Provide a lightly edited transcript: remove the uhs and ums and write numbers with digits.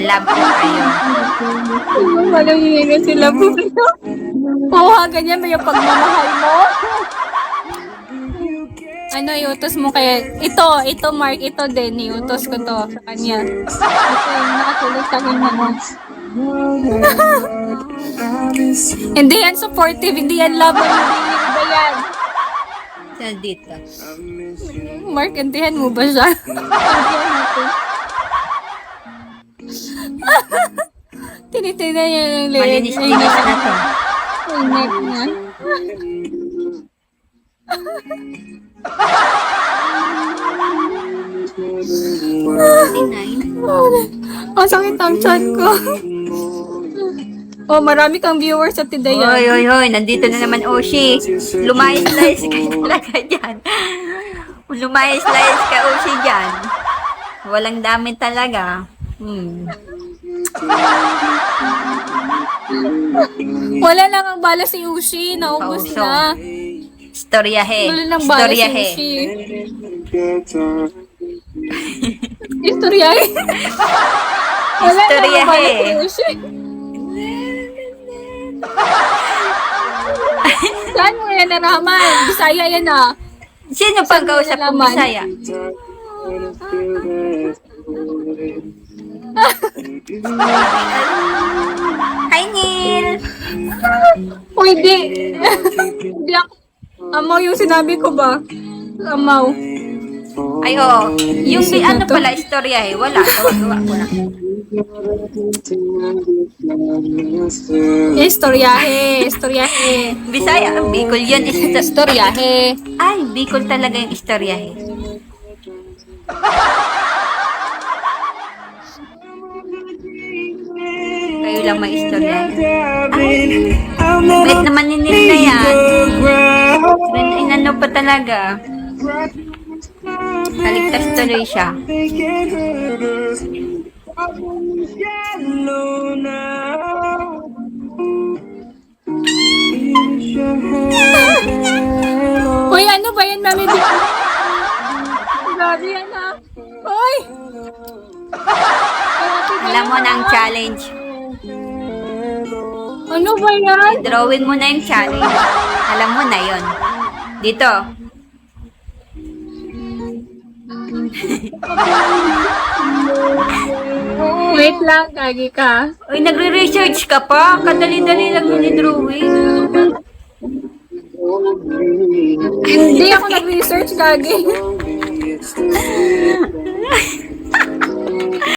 Love ko kayo. Walang hihinga sila po. Oo, ganyan ba yung pagmamahal mo? Ano, iutos mo kaya? Ito, Mark, ito din. Iutos ko to sa kanya. Ito yung nakatulog sa akin na mo. Hindi yan supportive, hindi yan love. Hindi ba yan? Saan dito? Mark, intihan mo ba siya? Intihan natin. Tinitignan niya yung leg. Malinis-linis na to. Yung neck niya. Ang sakit ang chan ko. Oh, marami kang viewers sa Tidaya. Hoy, hoy, hoy. Nandito na naman, Oshi. Lumayas-layas ka talaga dyan. Lumayas-layas ka, Oshi, dyan. Walang dami talaga. Wala lang ang bala si Ushi. Naubos Pauso. na. Istoryahe. Wala lang bala si Istoryahe. Ushi. Istoryahe. Wala lang ang bala si Istoryahe. Ushi. Saan mo yan naraman? Bisaya yan ah. Sino pang kausap kong nalaman? Bisaya? Hi, Neil! Pwede. Hindi ako. Amaw yung sinabi ko ba? Amaw. Ay, oo. Yung ano pala, istoryahe. Wala. Gawa ko na. Istoryahe. Istoryahe. Bisaya, Bicol yun. Istoryahe. Ay, Bicol talaga yung istoryahe. Kayo lang may istoryahe. Wait naman ni Neil na yan. Inano pa talaga. Kaligtas tuloy siya. Uy, ano ba yan, Mami? Grabe yan, ha? Uy! Alam mo na ang challenge. Ano ba yan? Drawing mo na yung challenge. Alam mo na yon. Dito. Wait lang, kagi ka. Uy, nagre-research ka pa. Kadali-dali lang yun yung drawing. Hindi ako nag-research, kagi.